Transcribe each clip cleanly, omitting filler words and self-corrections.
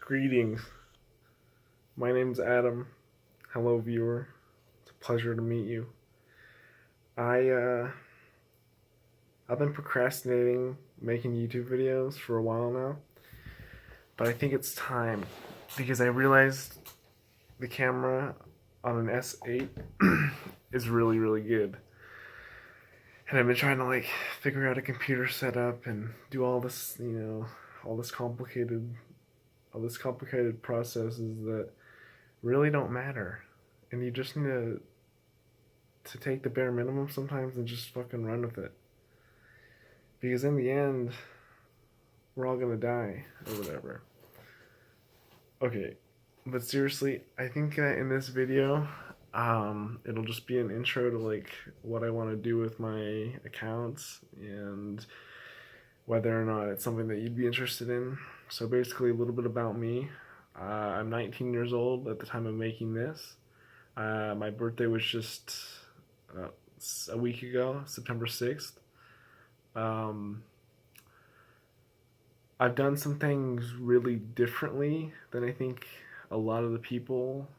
Greetings. My name's Adam. Hello, viewer. It's a pleasure to meet you. I I've been procrastinating making YouTube videos for a while now, but I think it's time because I realized the camera on an S8 is really good, and I've been trying to figure out a computer setup and do all this, all this complicated processes that really don't matter, and you just need to take the bare minimum sometimes and just fucking run with it. Because in the end, we're all gonna die or whatever. Okay, but seriously, I think in this video, it'll just be an intro to what I want to do with my accounts and whether or not it's something that you'd be interested in. So basically, a little bit about me. I'm 19 years old at the time of making this. My birthday was just a week ago, September 6th. I've done some things really differently than I think a lot of the people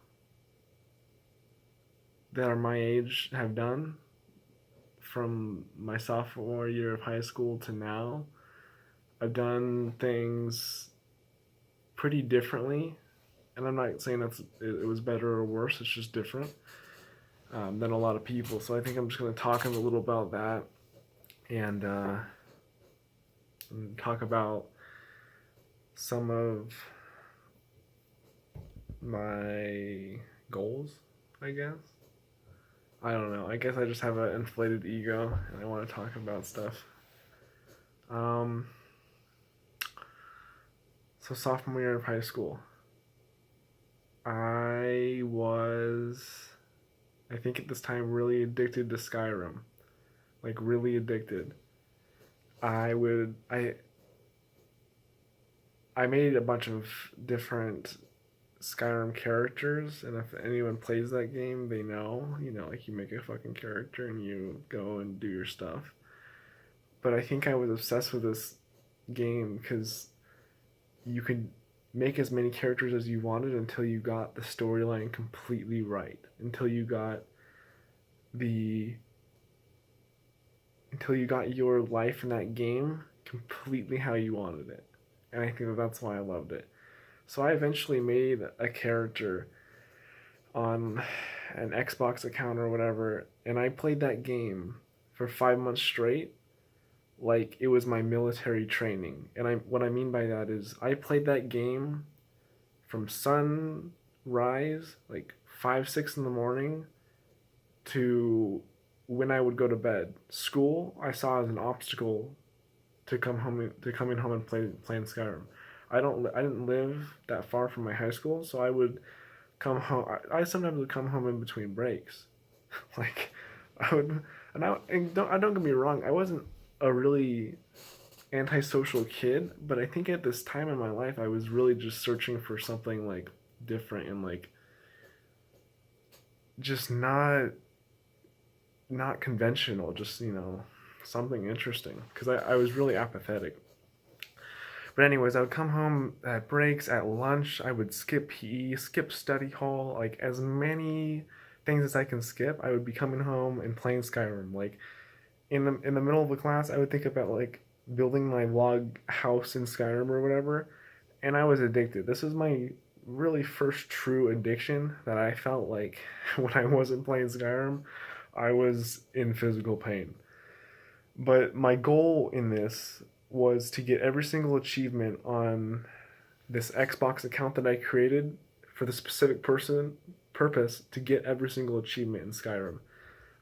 that are my age have done from my sophomore year of high school to now. I've done things pretty differently, and I'm not saying it was better or worse, it's just different than a lot of people. So I think I'm just going to talk a little about that and talk about some of my goals, I guess. I don't know. I guess I just have an inflated ego and I want to talk about stuff. So sophomore year of high school, I think at this time, really addicted to Skyrim. Like, really addicted. I made a bunch of different Skyrim characters, and if anyone plays that game, they know, you make a fucking character and you go and do your stuff. But I think I was obsessed with this game because you could make as many characters as you wanted until you got the storyline completely right, until you got your life in that game completely how you wanted it. And I think that's why I loved it. So I eventually made a character on an Xbox account or whatever, and I played that game for 5 months straight like it was my military training. And what I mean by that is I played that game from sunrise, like 5, 6 in the morning, to when I would go to bed. School I saw as an obstacle to coming home and playing Skyrim. I didn't live that far from my high school, so I would come home. I sometimes would come home in between breaks, like I would, and don't get me wrong, I wasn't a really antisocial kid, but I think at this time in my life, I was really just searching for something different and just not conventional, just something interesting, because I was really apathetic. But anyways, I would come home at breaks, at lunch, I would skip PE, skip study hall, like as many things as I can skip. I would be coming home and playing Skyrim. Like in the middle of the class, I would think about building my log house in Skyrim or whatever, and I was addicted. This is my really first true addiction that I felt like when I wasn't playing Skyrim, I was in physical pain. But my goal in this was to get every single achievement on this Xbox account that I created for the specific purpose to get every single achievement in Skyrim.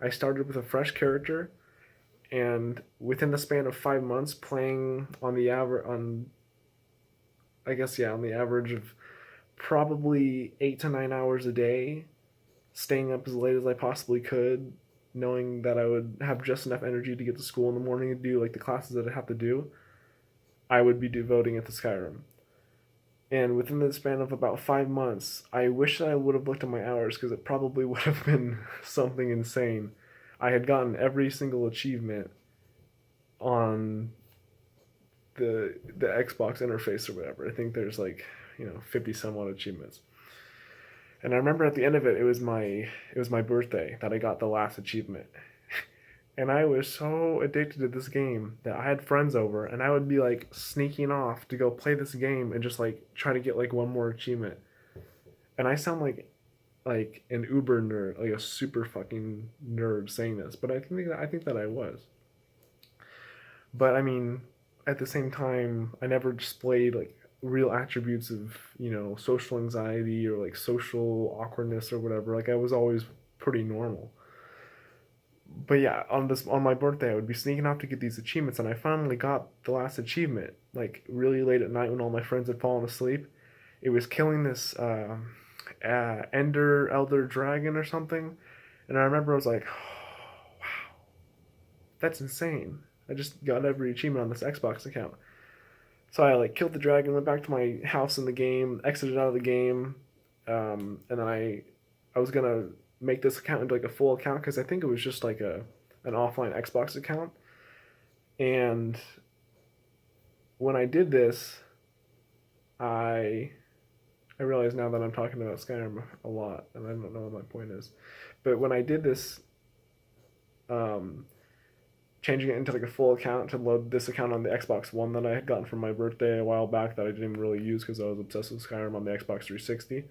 I started with a fresh character, and within the span of 5 months, playing on the average of probably 8 to 9 hours a day, staying up as late as I possibly could, knowing that I would have just enough energy to get to school in the morning to do the classes that I have to do, I would be devoting it to Skyrim. And within the span of about 5 months, I wish that I would have looked at my hours, because it probably would have been something insane. I had gotten every single achievement on the Xbox interface or whatever. I think there's like 50 some odd achievements. And I remember at the end of it, it was my birthday that I got the last achievement. And I was so addicted to this game that I had friends over, and I would be like sneaking off to go play this game and just like try to get like one more achievement. And I sound like an uber nerd, like a super fucking nerd saying this, but I think that I was. But I mean, at the same time, I never displayed like real attributes of social anxiety or like social awkwardness or whatever. Like I was always pretty normal. But yeah, on my birthday, I would be sneaking off to get these achievements, and I finally got the last achievement like really late at night when all my friends had fallen asleep. It was killing this elder dragon or something, and I remember I was like, oh, wow, that's insane. I just got every achievement on this Xbox account. So I like killed the dragon, went back to my house in the game, exited out of the game, and then I was gonna make this account into like a full account because I think it was just like an offline Xbox account. And when I did this, I I realize now that I'm talking about Skyrim a lot, and I don't know what my point is. But when I did this, um, changing it into like a full account to load this account on the Xbox One that I had gotten for my birthday a while back that I didn't even really use because I was obsessed with Skyrim on the Xbox 360.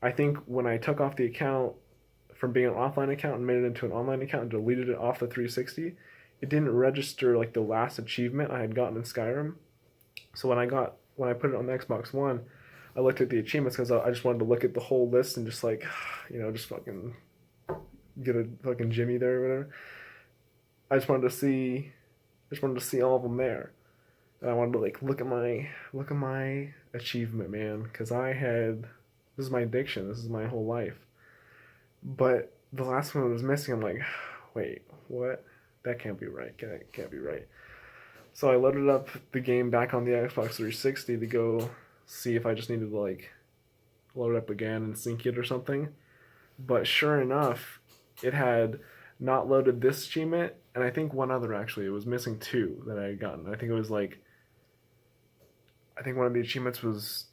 I think when I took off the account from being an offline account and made it into an online account and deleted it off the 360, it didn't register like the last achievement I had gotten in Skyrim. So when I put it on the Xbox One, I looked at the achievements because I just wanted to look at the whole list and just like, just fucking get a fucking Jimmy there or whatever. I just wanted to see all of them there, and I wanted to like look at my achievement, man, because this is my addiction. This is my whole life. But the last one was missing. I'm like, wait, what? That can't be right. Can't be right. So I loaded up the game back on the Xbox 360 to go see if I just needed to like load it up again and sync it or something. But sure enough, it had not loaded this achievement, and I think one other actually. It was missing two that I had gotten. I think one of the achievements was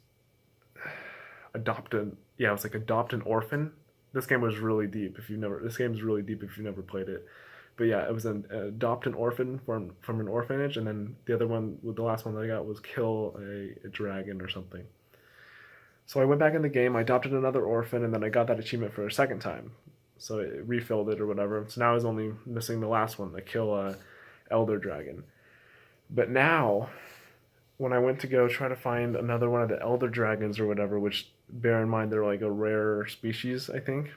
adopted. Yeah, it was like adopt an orphan. This game was really deep. This game is really deep if you've never played it. But yeah, it was an adopt an orphan from an orphanage, and then the other one, the last one that I got was kill a dragon or something. So I went back in the game, I adopted another orphan, and then I got that achievement for a second time. So it refilled it or whatever. So now I was only missing the last one, the kill elder dragon. But now, when I went to go try to find another one of the elder dragons or whatever, which bear in mind they're like a rare species, I think.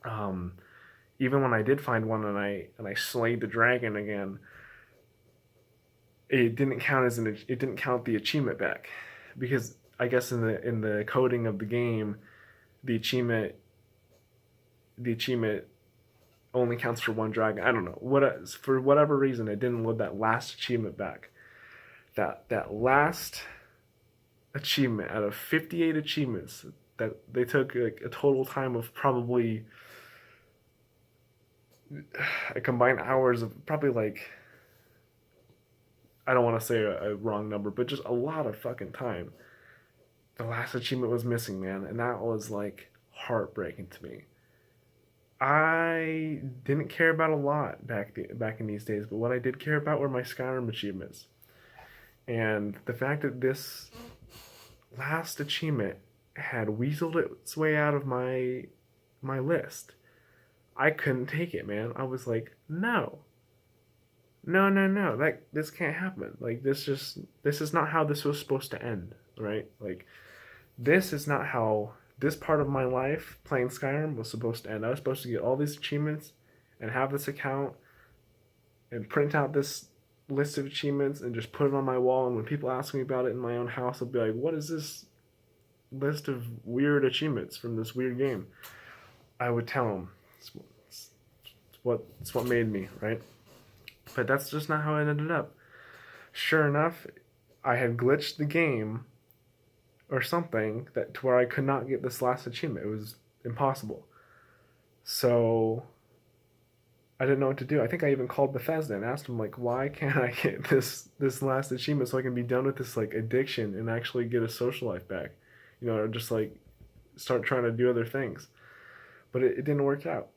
Um, Even when I did find one and I slayed the dragon again, it didn't count the achievement back, because I guess in the coding of the game, the achievement only counts for one dragon. I don't know for whatever reason it didn't load that last achievement back. That last achievement out of 58 achievements that they took like a total time of probably a combined hours of probably like, I don't want to say a wrong number, but just a lot of fucking time. The last achievement was missing, man, and that was like heartbreaking to me. I didn't care about a lot back in these days, but what I did care about were my Skyrim achievements. And the fact that this last achievement had weaseled its way out of my list, I couldn't take it, man. I was like, no. No, no, no. This can't happen. Like this is not how this was supposed to end, right? Like this is not how this part of my life playing Skyrim was supposed to end. I was supposed to get all these achievements and have this account and print out this list of achievements and just put it on my wall, and when people ask me about it in my own house, I'll be like, what is this list of weird achievements from this weird game? I would tell them it's what made me, right? But that's just not how it ended up. Sure enough, I had glitched the game or something that to where I could not get this last achievement. It was impossible. So I didn't know what to do. I think I even called Bethesda and asked them like, why can't I get this last achievement so I can be done with this like addiction and actually get a social life back, or just like start trying to do other things. But it didn't work out.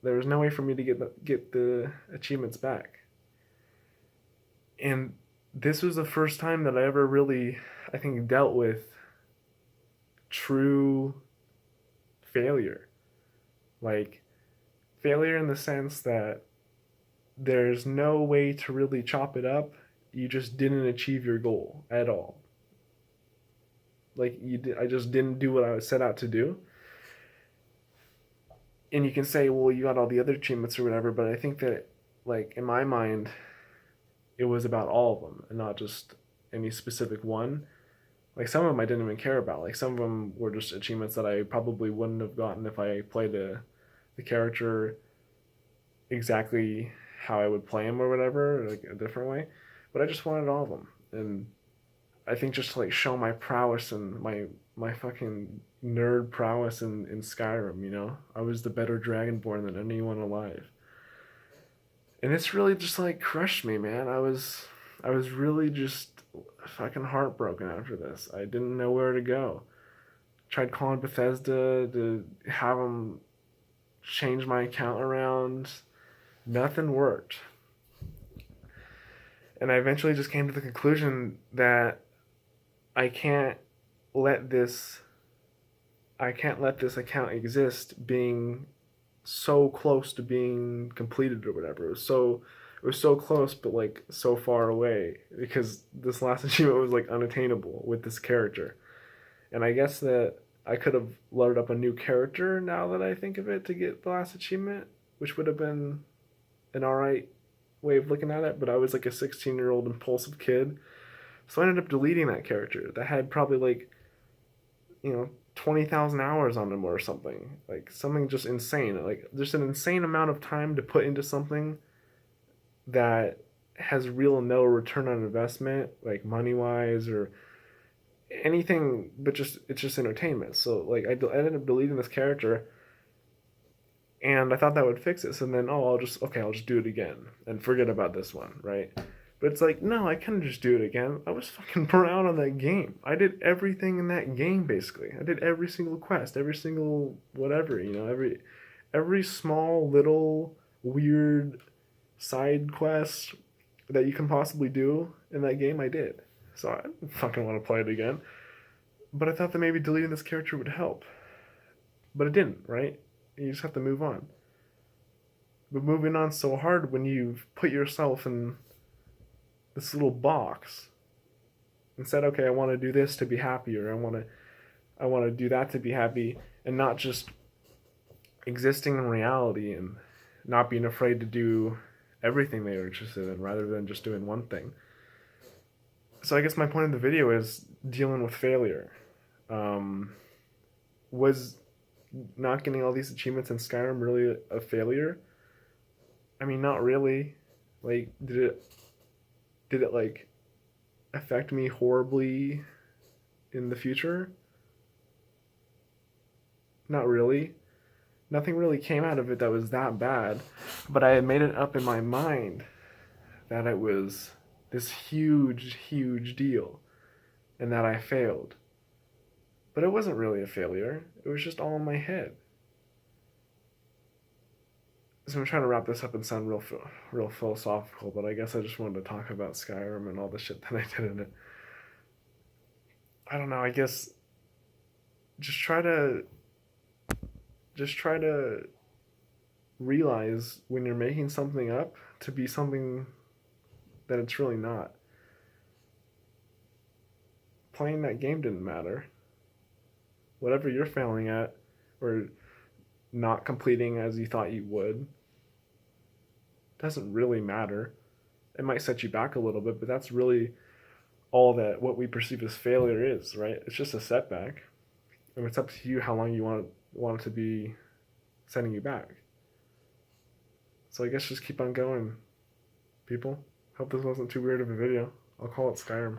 There was no way for me to get the achievements back. And this was the first time that I ever really, I think, dealt with true failure. Like, failure in the sense that there's no way to really chop it up. You just didn't achieve your goal at all. Like, I just didn't do what I set out to do. And you can say, well, you got all the other achievements or whatever, but I think that, like, in my mind, it was about all of them and not just any specific one. Like, some of them I didn't even care about. Like, some of them were just achievements that I probably wouldn't have gotten if I played the character exactly how I would play him or whatever, like a different way. But I just wanted all of them. And I think just to like show my prowess and my fucking nerd prowess in Skyrim. I was the better Dragonborn than anyone alive. And it's really just like crushed me, man. I was really just fucking heartbroken after this. I didn't know where to go. Tried calling Bethesda to have them change my account around. Nothing worked. And I eventually just came to the conclusion that I can't let this I can't let this account exist being so close to being completed or whatever. It was so close but like so far away because this last achievement was like unattainable with this character. And I guess that I could have loaded up a new character now that I think of it to get the last achievement, which would have been an alright way of looking at it, but I was like a 16-year-old impulsive kid. So I ended up deleting that character that had probably like, 20,000 hours on him or something. Like something just insane. Like there's an insane amount of time to put into something that has real no return on investment, like money wise or anything, but it's just entertainment. So like I ended up deleting this character and I thought that would fix it. So then, I'll just do it again and forget about this one, right? But it's like, no, I couldn't just do it again. I was fucking burnt out on that game. I did everything in that game basically. I did every single quest, every single whatever, every small little weird side quest that you can possibly do in that game. I did. So I didn't fucking want to play it again. But I thought that maybe deleting this character would help. But it didn't, right? You just have to move on. But moving on's so hard when you've put yourself in this little box and said, okay, I want to do this to be happy, or I want to do that to be happy, and not just existing in reality and not being afraid to do everything they are interested in rather than just doing one thing. So I guess my point of the video is dealing with failure. Was not getting all these achievements in Skyrim really a failure? I mean, not really. Like, did it like affect me horribly in the future? Not really. Nothing really came out of it that was that bad, but I had made it up in my mind that it was this huge, huge deal and that I failed. But it wasn't really a failure. It was just all in my head. So I'm trying to wrap this up and sound real philosophical, but I guess I just wanted to talk about Skyrim and all the shit that I did in it. I don't know. I guess just try to realize when you're making something up to be something that it's really not. Playing that game didn't matter. Whatever you're failing at or not completing as you thought you would doesn't really matter. It might set you back a little bit, but that's really all that what we perceive as failure is, right? It's just a setback. And it's up to you how long you want it to be setting you back. So I guess just keep on going, people. Hope this wasn't too weird of a video. I'll call it Skyrim.